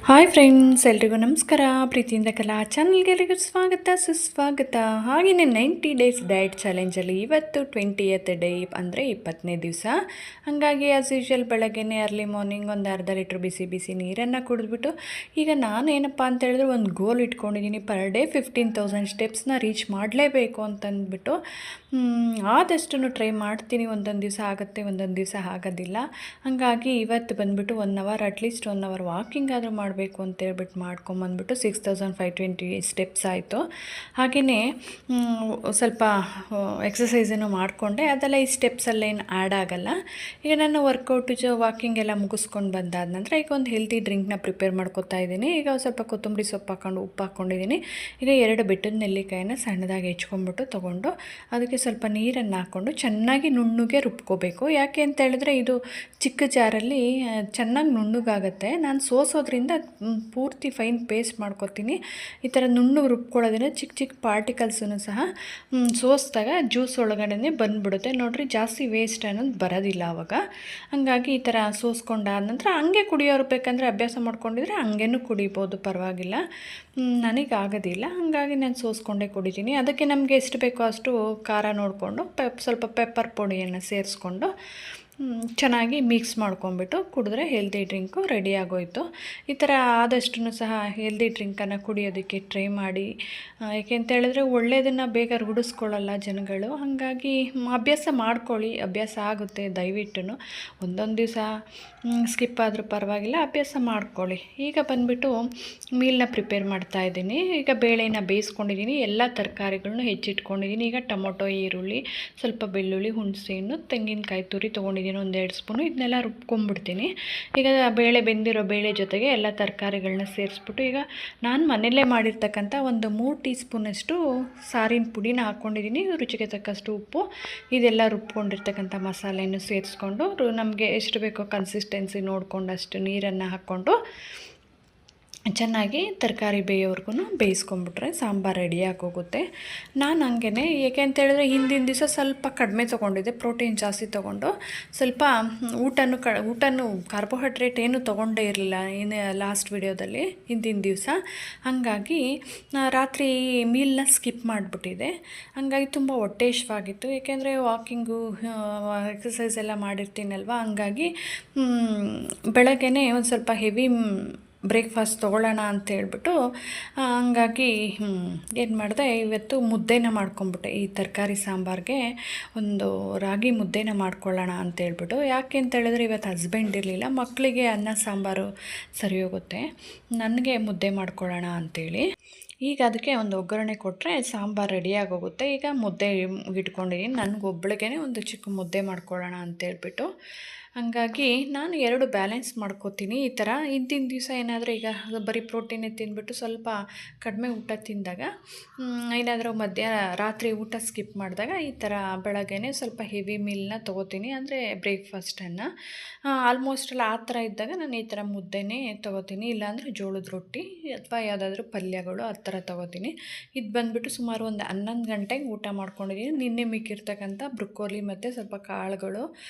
Hi friends, ಎಲ್ರಿಗೂ ನಮಸ್ಕಾರ. ಪ್ರೀತಿಯಿಂದ ಕಲಾ ಚಾನಲ್ಗೆ ಎಲ್ಲರಿಗೂ ಸ್ವಾಗತ ಸುಸ್ವಾಗತ. ಹಾಗೆಯೇ 90 ಡೇಸ್ ಡಯಟ್ ಚಾಲೆಂಜಲ್ಲಿ ಇವತ್ತು 20th ಡೇ ಅಂದರೆ 20ನೇ ದಿವಸ. ಹಾಗಾಗಿ ಆ್ಯಸ್ ಯೂಶ್ವಲ್ ಬೆಳಗ್ಗೆನೇ ಅರ್ಲಿ ಮಾರ್ನಿಂಗ್ ಒಂದು ಅರ್ಧ ಲೀಟ್ರ್ ಬಿಸಿ ಬಿಸಿ ನೀರನ್ನು ಕುಡಿದ್ಬಿಟ್ಟು ಈಗ ನಾನೇನಪ್ಪ ಅಂತ ಹೇಳಿದ್ರೆ ಒಂದು ಗೋಲ್ ಇಟ್ಕೊಂಡಿದ್ದೀನಿ. ಪರ್ ಡೇ 15,000 ಸ್ಟೆಪ್ಸ್ನ ರೀಚ್ ಮಾಡಲೇಬೇಕು ಅಂತಂದ್ಬಿಟ್ಟು ಆದಷ್ಟು ಟ್ರೈ ಮಾಡ್ತೀನಿ. ಒಂದೊಂದು ದಿವಸ ಆಗುತ್ತೆ, ಒಂದೊಂದು ದಿವಸ ಆಗೋದಿಲ್ಲ. ಹಾಗಾಗಿ ಇವತ್ತು ಬಂದುಬಿಟ್ಟು 1 ಅವರ್ ಅಟ್ಲೀಸ್ಟ್ 1 ಅವರ್ ವಾಕಿಂಗ್ ಆದರೂ ಮಾಡಬೇಕು ಅಂತೇಳ್ಬಿಟ್ಟು ಮಾಡ್ಕೊಂಬಂದ್ಬಿಟ್ಟು 6,520 ಸ್ಟೆಪ್ಸ್ ಆಯಿತು. ಹಾಗೆಯೇ ಸ್ವಲ್ಪ ಎಕ್ಸಸೈಸನ್ನು ಮಾಡಿಕೊಂಡೆ. ಅದೆಲ್ಲ ಈ ಸ್ಟೆಪ್ಸಲ್ಲೇನು ಆ್ಯಡ್ ಆಗೋಲ್ಲ. ಈಗ ನಾನು ವರ್ಕೌಟು ವಾಕಿಂಗ್ ಎಲ್ಲ ಮುಗಿಸ್ಕೊಂಡು ಬಂದಾದ ನಂತರ ಈಗ ಒಂದು ಹೆಲ್ತಿ ಡ್ರಿಂಕ್ನ ಪ್ರಿಪೇರ್ ಮಾಡ್ಕೊತಾ ಇದ್ದೀನಿ. ಈಗ ಸ್ವಲ್ಪ ಕೊತ್ತಂಬರಿ ಸೊಪ್ಪು ಹಾಕ್ಕೊಂಡು ಉಪ್ಪು ಹಾಕ್ಕೊಂಡಿದ್ದೀನಿ. ಈಗ 2 ಬೆಟ್ಟದ ನೆಲ್ಲಿಕಾಯಿನ ಸಣ್ಣದಾಗಿ ಹೆಚ್ಕೊಂಡ್ಬಿಟ್ಟು ತೊಗೊಂಡು ಅದಕ್ಕೆ ಸ್ವಲ್ಪ ನೀರನ್ನು ಹಾಕ್ಕೊಂಡು ಚೆನ್ನಾಗಿ ನುಣ್ಣಗೆ ರುಬ್ಕೋಬೇಕು. ಯಾಕೆ ಅಂತ ಹೇಳಿದ್ರೆ ಇದು ಚಿಕ್ಕ ಜಾರಲ್ಲಿ ಚೆನ್ನಾಗಿ ನುಣ್ಣಗಾಗುತ್ತೆ. ನಾನು ಸೋಸೋದ್ರಿಂದ ಪೂರ್ತಿ ಫೈನ್ ಪೇಸ್ಟ್ ಮಾಡ್ಕೊತೀನಿ. ಈ ಥರ ನುಣ್ಣಗೆ ರುಬ್ಕೊಳ್ಳೋದ್ರಿಂದ ಚಿಕ್ಕ ಚಿಕ್ಕ ಪಾರ್ಟಿಕಲ್ಸನ್ನು ಸಹ ಸೋಸಿದಾಗ ಜ್ಯೂಸ್ ಒಳಗಡೆ ಬಂದುಬಿಡುತ್ತೆ. ನೋಡಿರಿ, ಜಾಸ್ತಿ ವೇಸ್ಟ್ ಅನ್ನೋದು ಬರೋದಿಲ್ಲ ಆವಾಗ. ಹಾಗಾಗಿ ಈ ಥರ ಸೋಸ್ಕೊಂಡಾದ ನಂತರ ಹಂಗೆ ಕುಡಿಯೋರು ಬೇಕಂದರೆ ಅಭ್ಯಾಸ ಮಾಡ್ಕೊಂಡಿದ್ರೆ ಹಂಗೇನೂ ಕುಡಿಬೋದು, ಪರವಾಗಿಲ್ಲ. ನನಗಾಗೋದಿಲ್ಲ, ಹಾಗಾಗಿ ನಾನು ಸೋಸ್ಕೊಂಡೇ ಕುಡಿತೀನಿ. ಅದಕ್ಕೆ ನಮಗೆ ಎಷ್ಟು ಬೇಕೋ ಅಷ್ಟು ಖಾರ ನೋಡಿಕೊಂಡು ಸ್ವಲ್ಪ ಪೆಪ್ಪರ್ ಪುಡಿಯನ್ನು ಸೇರಿಸ್ಕೊಂಡು ಚೆನ್ನಾಗಿ ಮಿಕ್ಸ್ ಮಾಡ್ಕೊಂಬಿಟ್ಟು ಕುಡಿದ್ರೆ ಹೆಲ್ದಿ ಡ್ರಿಂಕು ರೆಡಿ ಆಗೋಯಿತು. ಈ ಥರ ಆದಷ್ಟು ಸಹ ಹೆಲ್ದಿ ಡ್ರಿಂಕನ್ನು ಕುಡಿಯೋದಕ್ಕೆ ಟ್ರೈ ಮಾಡಿ. ಏಕೆಂತ ಹೇಳಿದ್ರೆ ಒಳ್ಳೆಯದನ್ನು ಬೇಗ ರೂಢಿಸ್ಕೊಳ್ಳಲ್ಲ ಜನಗಳು. ಹಾಗಾಗಿ ಅಭ್ಯಾಸ ಮಾಡ್ಕೊಳ್ಳಿ, ಅಭ್ಯಾಸ ಆಗುತ್ತೆ. ದಯವಿಟ್ಟು ಒಂದೊಂದು ದಿವಸ ಸ್ಕಿಪ್ ಆದರೂ ಪರವಾಗಿಲ್ಲ, ಅಭ್ಯಾಸ ಮಾಡ್ಕೊಳ್ಳಿ. ಈಗ ಬಂದುಬಿಟ್ಟು ಮೀಲ್ನ ಪ್ರಿಪೇರ್ ಮಾಡ್ತಾಯಿದ್ದೀನಿ. ಈಗ ಬೇಳೆನ ಬೇಯಿಸ್ಕೊಂಡಿದ್ದೀನಿ, ಎಲ್ಲ ತರಕಾರಿಗಳನ್ನೂ ಹೆಚ್ಚಿಟ್ಕೊಂಡಿದ್ದೀನಿ. ಈಗ ಟೊಮೊಟೊ, ಈರುಳ್ಳಿ, ಸ್ವಲ್ಪ ಬೆಳ್ಳುಳ್ಳಿ, ಹುಣಸೆಹಣ್ಣು, ತೆಂಗಿನಕಾಯಿ ತುರಿ ತೊಗೊಂಡಿದ್ದೀನಿ, ಒಂದು 2 ಸ್ಪೂನು. ಇದನ್ನೆಲ್ಲ ರುಬ್ಕೊಂಡ್ಬಿಡ್ತೀನಿ. ಈಗ ಬೇಳೆ ಬೆಂದಿರೋ ಬೇಳೆ ಜೊತೆಗೆ ಎಲ್ಲ ತರಕಾರಿಗಳನ್ನ ಸೇರಿಸ್ಬಿಟ್ಟು ಈಗ ನಾನು ಮನೆಯಲ್ಲೇ ಮಾಡಿರ್ತಕ್ಕಂಥ ಒಂದು 3 ಟೀ ಸ್ಪೂನಷ್ಟು ಸಾರಿನ ಪುಡಿನ ಹಾಕ್ಕೊಂಡಿದ್ದೀನಿ. ರುಚಿಗೆ ತಕ್ಕಷ್ಟು ಉಪ್ಪು, ಇದೆಲ್ಲ ರುಬ್ಕೊಂಡಿರ್ತಕ್ಕಂಥ ಮಸಾಲೆಯನ್ನು ಸೇರಿಸ್ಕೊಂಡು ನಮಗೆ ಎಷ್ಟು ಬೇಕೋ ಕನ್ಸಿಸ್ಟೆನ್ಸಿ ನೋಡಿಕೊಂಡಷ್ಟು ನೀರನ್ನು ಹಾಕ್ಕೊಂಡು ಚೆನ್ನಾಗಿ ತರಕಾರಿ ಬೇಯೋವರೆಗೂ ಬೇಯಿಸ್ಕೊಂಬಿಟ್ರೆ ಸಾಂಬಾರು ರೆಡಿಯಾಗಿ ಹೋಗುತ್ತೆ. ನಾನು ಹಂಗೇ, ಏಕೆ ಅಂತ ಹೇಳಿದ್ರೆ ಹಿಂದಿನ ದಿವಸ ಸ್ವಲ್ಪ ಕಡಿಮೆ ತೊಗೊಂಡಿದ್ದೆ, ಪ್ರೋಟೀನ್ ಜಾಸ್ತಿ ತೊಗೊಂಡು ಸ್ವಲ್ಪ ಊಟನೂ ಕಾರ್ಬೋಹೈಡ್ರೇಟ್ ಏನೂ ತೊಗೊಂಡೇ ಇರಲಿಲ್ಲ ಇನ್ನು ಲಾಸ್ಟ್ ವಿಡಿಯೋದಲ್ಲಿ ಹಿಂದಿನ ದಿವಸ. ಹಾಗಾಗಿ ರಾತ್ರಿ ಮೀಲ್ನ ಸ್ಕಿಪ್ ಮಾಡಿಬಿಟ್ಟಿದೆ. ಹಾಗಾಗಿ ತುಂಬ ಹೊಟ್ಟೆ ಹಸಿವಾಗಿತ್ತು. ಏಕೆಂದರೆ ವಾಕಿಂಗು ಎಕ್ಸಸೈಸ್ ಎಲ್ಲ ಮಾಡಿರ್ತೀನಲ್ವ. ಹಾಗಾಗಿ ಬೆಳಗ್ಗೆನೇ ಒಂದು ಸ್ವಲ್ಪ ಹೆವಿ ಬ್ರೇಕ್ಫಾಸ್ಟ್ ತೊಗೊಳ್ಳೋಣ ಅಂತೇಳ್ಬಿಟ್ಟು ಹಂಗಾಗಿ ಏನು ಮಾಡಿದೆ, ಇವತ್ತು ಮುದ್ದೆನ ಮಾಡ್ಕೊಂಬಿಟ್ಟೆ. ಈ ತರಕಾರಿ ಸಾಂಬಾರಿಗೆ ಒಂದು ರಾಗಿ ಮುದ್ದೆನ ಮಾಡ್ಕೊಳ್ಳೋಣ ಅಂತೇಳ್ಬಿಟ್ಟು. ಯಾಕೆ ಅಂತ ಹೇಳಿದ್ರೆ ಇವತ್ತು ಹಸ್ಬೆಂಡ್ ಇರಲಿಲ್ಲ, ಮಕ್ಕಳಿಗೆ ಅನ್ನ ಸಾಂಬಾರು ಸರಿ ಹೋಗುತ್ತೆ, ನನಗೆ ಮುದ್ದೆ ಮಾಡ್ಕೊಳ್ಳೋಣ ಅಂಥೇಳಿ. ಈಗ ಅದಕ್ಕೆ ಒಂದು ಒಗ್ಗರಣೆ ಕೊಟ್ಟರೆ ಸಾಂಬಾರು ರೆಡಿಯಾಗಿ ಹೋಗುತ್ತೆ. ಈಗ ಮುದ್ದೆ ಇಟ್ಕೊಂಡಿದ್ದೀನಿ, ನನಗೊಬ್ಬಳಿಗೆ ಒಂದು ಚಿಕ್ಕ ಮುದ್ದೆ ಮಾಡ್ಕೊಳ್ಳೋಣ ಅಂತೇಳ್ಬಿಟ್ಟು. ಹಾಗಾಗಿ ನಾನು 2 ಬ್ಯಾಲೆನ್ಸ್ ಮಾಡ್ಕೋತೀನಿ. ಈ ಥರ ಹಿಂದಿನ ದಿವಸ ಏನಾದರೂ ಈಗ ಬರೀ ಪ್ರೋಟೀನೇ ತಿಂದ್ಬಿಟ್ಟು ಸ್ವಲ್ಪ ಕಡಿಮೆ ಊಟ ತಿಂದಾಗ, ಏನಾದರೂ ರಾತ್ರಿ ಊಟ ಸ್ಕಿಪ್ ಮಾಡಿದಾಗ ಈ ಥರ ಬೆಳಗ್ಗೆನೇ ಸ್ವಲ್ಪ ಹೆವಿ ಮೀಲ್ನ ತೊಗೋತೀನಿ, ಅಂದರೆ ಬ್ರೇಕ್ಫಾಸ್ಟನ್ನು. ಆಲ್ಮೋಸ್ಟ್ ಆ ಥರ ಇದ್ದಾಗ ನಾನು ಈ ಥರ ಮುದ್ದೆನೇ ತೊಗೋತೀನಿ, ಇಲ್ಲಾಂದರೆ ಜೋಳದ ರೊಟ್ಟಿ ಅಥವಾ ಯಾವುದಾದ್ರೂ ಪಲ್ಯಗಳು ಆ ಥರ ತೊಗೋತೀನಿ. ಇದು ಬಂದುಬಿಟ್ಟು ಸುಮಾರು ಒಂದು 11 ಗಂಟೆಗೆ ಊಟ ಮಾಡ್ಕೊಂಡಿದ್ದೀನಿ. ನಿನ್ನೆ ಮಿಕ್ಕಿರ್ತಕ್ಕಂಥ ಬ್ರೊಕ್ಕೋಲಿ ಮತ್ತು ಸ್ವಲ್ಪ ಕಾಳುಗಳು,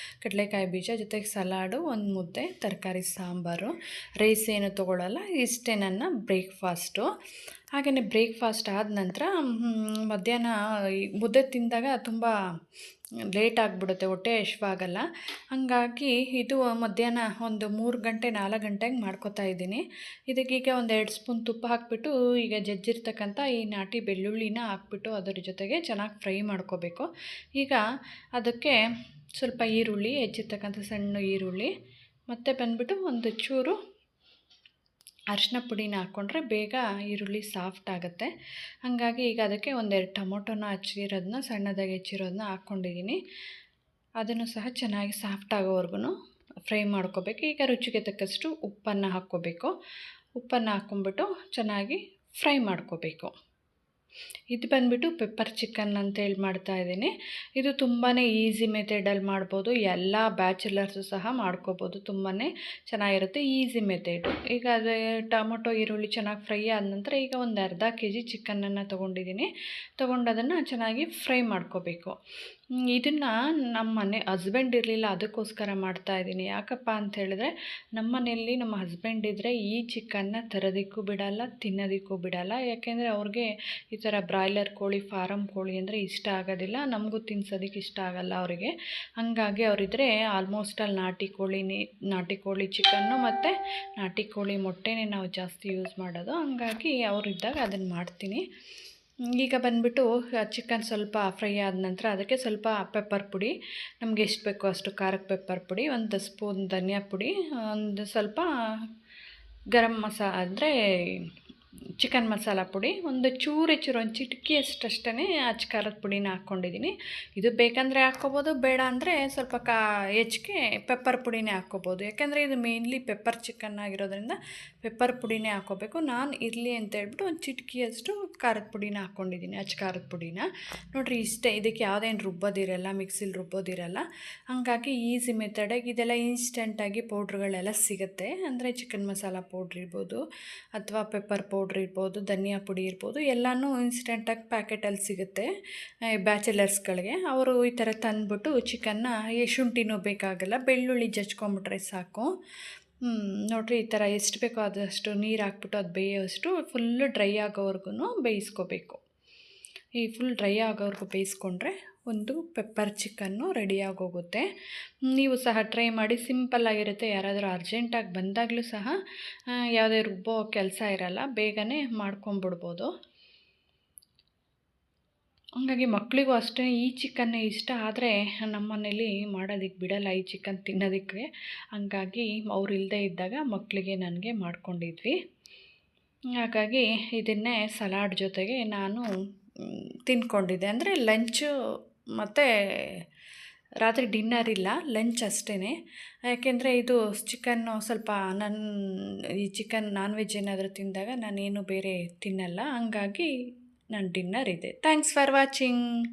ಕಡಲೆಕಾಯಿ ಬೀಜ ಜೊತೆಗೆ ಸಲಾಡು, ಒಂದು ಮುದ್ದೆ, ತರಕಾರಿ ಸಾಂಬಾರು, ರೈಸ್ ಏನು ತೊಗೊಳ್ಳಲ್ಲ. ಇಷ್ಟೇ ನನ್ನ ಬ್ರೇಕ್ಫಾಸ್ಟು. ಹಾಗೆಯೇ ಬ್ರೇಕ್ಫಾಸ್ಟ್ ಆದ ನಂತರ ಮಧ್ಯಾಹ್ನ ಮುದ್ದೆ ತಿಂದಾಗ ತುಂಬ ಲೇಟ್ ಆಗಿಬಿಡುತ್ತೆ, ಹೊಟ್ಟೆ ಹಸಿವಾಗಲ್ಲ. ಹಾಗಾಗಿ ಇದು ಮಧ್ಯಾಹ್ನ ಒಂದು 3 ಗಂಟೆ 4 ಗಂಟೆಗೆ ಮಾಡ್ಕೊತಾ ಇದ್ದೀನಿ. ಇದಕ್ಕೀಗ ಒಂದು 2 ಸ್ಪೂನ್ ತುಪ್ಪ ಹಾಕ್ಬಿಟ್ಟು ಈಗ ಜಜ್ಜಿರ್ತಕ್ಕಂಥ ಈ ನಾಟಿ ಬೆಳ್ಳುಳ್ಳಿನ ಹಾಕ್ಬಿಟ್ಟು ಅದರ ಜೊತೆಗೆ ಚೆನ್ನಾಗಿ ಫ್ರೈ ಮಾಡ್ಕೋಬೇಕು. ಈಗ ಅದಕ್ಕೆ ಸ್ವಲ್ಪ ಈರುಳ್ಳಿ, ಹೆಚ್ಚಿರ್ತಕ್ಕಂಥ ಸಣ್ಣ ಈರುಳ್ಳಿ, ಮತ್ತು ಬಂದುಬಿಟ್ಟು ಒಂದು ಚೂರು ಅರಿಶಿನ ಪುಡಿನ ಹಾಕ್ಕೊಂಡ್ರೆ ಬೇಗ ಈರುಳ್ಳಿ ಸಾಫ್ಟ್ ಆಗುತ್ತೆ. ಹಾಗಾಗಿ ಈಗ ಅದಕ್ಕೆ 1-2 ಟೊಮೊಟೊನ ಹಚ್ಚಿರೋದನ್ನ ಸಣ್ಣದಾಗಿ ಹೆಚ್ಚಿರೋದನ್ನ ಹಾಕ್ಕೊಂಡಿದ್ದೀನಿ. ಅದನ್ನು ಸಹ ಚೆನ್ನಾಗಿ ಸಾಫ್ಟ್ ಆಗೋವರೆಗೂ ಫ್ರೈ ಮಾಡ್ಕೋಬೇಕು. ಈಗ ರುಚಿಗೆ ತಕ್ಕಷ್ಟು ಉಪ್ಪನ್ನು ಹಾಕ್ಕೋಬೇಕು. ಉಪ್ಪನ್ನು ಹಾಕ್ಕೊಂಬಿಟ್ಟು ಚೆನ್ನಾಗಿ ಫ್ರೈ ಮಾಡ್ಕೋಬೇಕು. ಇದು ಬಂದುಬಿಟ್ಟು ಪೆಪ್ಪರ್ ಚಿಕನ್ ಅಂತೇಳಿ ಮಾಡ್ತಾಯಿದ್ದೀನಿ. ಇದು ತುಂಬಾ ಈಸಿ ಮೆಥಡಲ್ಲಿ ಮಾಡ್ಬೋದು, ಎಲ್ಲ ಬ್ಯಾಚುಲರ್ಸು ಸಹ ಮಾಡ್ಕೋಬೋದು, ತುಂಬಾ ಚೆನ್ನಾಗಿರುತ್ತೆ, ಈಸಿ ಮೆಥಡು. ಈಗ ಅದೇ ಟೊಮೊಟೊ ಈರುಳ್ಳಿ ಚೆನ್ನಾಗಿ ಫ್ರೈ ಆದ ನಂತರ ಈಗ ಒಂದು ಅರ್ಧ kg ಚಿಕನನ್ನು ತೊಗೊಂಡಿದ್ದೀನಿ. ತೊಗೊಂಡು ಅದನ್ನು ಚೆನ್ನಾಗಿ ಫ್ರೈ ಮಾಡ್ಕೋಬೇಕು. ಇದನ್ನು ನಮ್ಮ ಮನೆ ಹಸ್ಬೆಂಡ್ ಇರಲಿಲ್ಲ, ಅದಕ್ಕೋಸ್ಕರ ಮಾಡ್ತಾಯಿದ್ದೀನಿ. ಯಾಕಪ್ಪ ಅಂತ ಹೇಳಿದ್ರೆ ನಮ್ಮ ಮನೆಯಲ್ಲಿ ನಮ್ಮ ಹಸ್ಬೆಂಡ್ ಇದ್ದರೆ ಈ ಚಿಕನ್ನ ತರೋದಕ್ಕೂ ಬಿಡಲ್ಲ, ತಿನ್ನೋದಕ್ಕೂ ಬಿಡಲ್ಲ. ಯಾಕೆಂದರೆ ಅವ್ರಿಗೆ ಈ ಥರ ಬ್ರಾಯ್ಲರ್ ಕೋಳಿ, ಫಾರಮ್ ಕೋಳಿ ಅಂದರೆ ಇಷ್ಟ ಆಗೋದಿಲ್ಲ, ನಮಗೂ ತಿನ್ಸೋದಕ್ಕೆ ಇಷ್ಟ ಆಗಲ್ಲ ಅವರಿಗೆ. ಹಾಗಾಗಿ ಅವರಿದ್ದರೆ ಆಲ್ಮೋಸ್ಟ್ ಅಲ್ಲಿ ನಾಟಿ ಕೋಳಿ ಚಿಕನ್ನು ಮತ್ತು ನಾಟಿ ಕೋಳಿ ಮೊಟ್ಟೆನೇ ನಾವು ಜಾಸ್ತಿ ಯೂಸ್ ಮಾಡೋದು. ಹಂಗಾಗಿ ಅವರಿದ್ದಾಗ ಅದನ್ನು ಮಾಡ್ತೀನಿ. ಈಗ ಬಂದುಬಿಟ್ಟು ಚಿಕನ್ ಸ್ವಲ್ಪ ಫ್ರೈ ಆದ ನಂತರ ಅದಕ್ಕೆ ಸ್ವಲ್ಪ ಪೆಪ್ಪರ್ ಪುಡಿ, ನಮಗೆ ಎಷ್ಟು ಬೇಕೋ ಅಷ್ಟು ಖಾರಕ್ಕೆ ಪೆಪ್ಪರ್ ಪುಡಿ, ಒಂದು ಸ್ಪೂನ್ ಧನಿಯಾ ಪುಡಿ, ಒಂದು ಸ್ವಲ್ಪ ಗರಂ ಮಸಾಲ ಅಂದರೆ ಚಿಕನ್ ಮಸಾಲ ಪುಡಿ, ಒಂದು ಚೂರು ಒಂದು ಚಿಟಿಕೆಯಷ್ಟೇ ಅಚ್ಚ ಖಾರದ ಪುಡಿನ ಹಾಕ್ಕೊಂಡಿದ್ದೀನಿ. ಇದು ಬೇಕಂದರೆ ಹಾಕ್ಕೋಬೋದು, ಬೇಡ ಅಂದರೆ ಸ್ವಲ್ಪ ಹೆಚ್ಚಿಗೆ ಪೆಪ್ಪರ್ ಪುಡಿನೇ ಹಾಕ್ಕೋಬೋದು. ಯಾಕೆಂದರೆ ಇದು ಮೇನ್ಲಿ ಪೆಪ್ಪರ್ ಚಿಕನ್ ಆಗಿರೋದ್ರಿಂದ ಪೆಪ್ಪರ್ ಪುಡಿನೇ ಹಾಕ್ಕೋಬೇಕು. ನಾನು ಇರಲಿ ಅಂತೇಳ್ಬಿಟ್ಟು ಒಂದು ಚಿಟಿಕೆಯಷ್ಟು ಖಾರದ ಪುಡಿನ ಹಾಕ್ಕೊಂಡಿದ್ದೀನಿ, ಅಚ್ಚ ಖಾರದ ಪುಡಿನ. ನೋಡಿರಿ ಇಷ್ಟೇ, ಇದಕ್ಕೆ ಯಾವುದೇನು ರುಬ್ಬೋದಿರಲ್ಲ, ಮಿಕ್ಸಿಲಿ ರುಬ್ಬೋದಿರಲ್ಲ. ಹಾಗಾಗಿ ಈಸಿ ಮೆಥಡಾಗಿ ಇದೆಲ್ಲ ಇನ್ಸ್ಟೆಂಟಾಗಿ ಪೌಡ್ರುಗಳೆಲ್ಲ ಸಿಗುತ್ತೆ. ಅಂದರೆ ಚಿಕನ್ ಮಸಾಲ ಪೌಡ್ರ್ ಇರ್ಬೋದು ಅಥವಾ ಪೆಪ್ಪರ್ ಪೌಡ್ರ್ ಇರ್ಬೋದು, ಧನಿಯಾ ಪುಡಿ ಇರ್ಬೋದು, ಎಲ್ಲನೂ ಇನ್ಸ್ಟೆಂಟಾಗಿ ಪ್ಯಾಕೆಟಲ್ಲಿ ಸಿಗುತ್ತೆ ಬ್ಯಾಚಲರ್ಸ್ಗಳಿಗೆ. ಅವರು ಈ ಥರ ತಂದುಬಿಟ್ಟು ಚಿಕನ್ನ ಶುಂಠಿನೂ ಬೇಕಾಗಲ್ಲ, ಬೆಳ್ಳುಳ್ಳಿ ಜಜ್ಕೊಂಬಿಟ್ರೆ ಸಾಕು. ನೋಡಿರಿ ಈ ಥರ ಎಷ್ಟು ಬೇಕೋ ಆದಷ್ಟು ನೀರು ಹಾಕ್ಬಿಟ್ಟು ಅದು ಬೇಯೋಷ್ಟು ಫುಲ್ಲು ಡ್ರೈ ಆಗೋವರೆಗೂ ಬೇಯಿಸ್ಕೋಬೇಕು. ಈ ಫುಲ್ ಡ್ರೈ ಆಗೋವರೆಗೂ ಬೇಯಿಸ್ಕೊಂಡ್ರೆ ಒಂದು ಪೆಪ್ಪರ್ ಚಿಕನ್ನು ರೆಡಿಯಾಗೋಗುತ್ತೆ. ನೀವು ಸಹ ಟ್ರೈ ಮಾಡಿ, ಸಿಂಪಲ್ಲಾಗಿರುತ್ತೆ. ಯಾರಾದರೂ ಅರ್ಜೆಂಟಾಗಿ ಬಂದಾಗಲೂ ಸಹ ಯಾವುದೇ ರುಬ್ಬೋ ಕೆಲಸ ಇರಲ್ಲ, ಬೇಗನೆ ಮಾಡ್ಕೊಂಬಿಡ್ಬೋದು. ಹಾಗಾಗಿ ಮಕ್ಕಳಿಗೂ ಅಷ್ಟೇ ಈ ಚಿಕನ್ನೇ ಇಷ್ಟ. ಆದರೆ ನಮ್ಮ ಮನೇಲಿ ಮಾಡೋದಕ್ಕೆ ಬಿಡಲ್ಲ ಈ ಚಿಕನ್ ತಿನ್ನೋದಕ್ಕೆ. ಹಂಗಾಗಿ ಅವ್ರು ಇಲ್ಲದೇ ಇದ್ದಾಗ ಮಕ್ಕಳಿಗೆ ನನಗೆ ಮಾಡ್ಕೊಂಡಿದ್ವಿ. ಹಾಗಾಗಿ ಇದನ್ನೇ ಸಲಾಡ್ ಜೊತೆಗೆ ನಾನು ತಿಂದ್ಕೊಂಡಿದ್ದೆ. ಅಂದರೆ ಲಂಚು ಮತ್ತು ರಾತ್ರಿ ಡಿನ್ನರ್ ಇಲ್ಲ, ಲಂಚ್ ಅಷ್ಟೇ. ಯಾಕೆಂದರೆ ಇದು ಚಿಕನ್ನು ಸ್ವಲ್ಪ ಈ ಚಿಕನ್ ನಾನ್ ವೆಜ್ ಏನಾದರೂ ತಿಂದಾಗ ನಾನೇನು ಬೇರೆ ತಿನ್ನಲ್ಲ. ಹಂಗಾಗಿ ನನ್ನ ಡಿನ್ನರ್ ಇದೆ. Thanks for watching.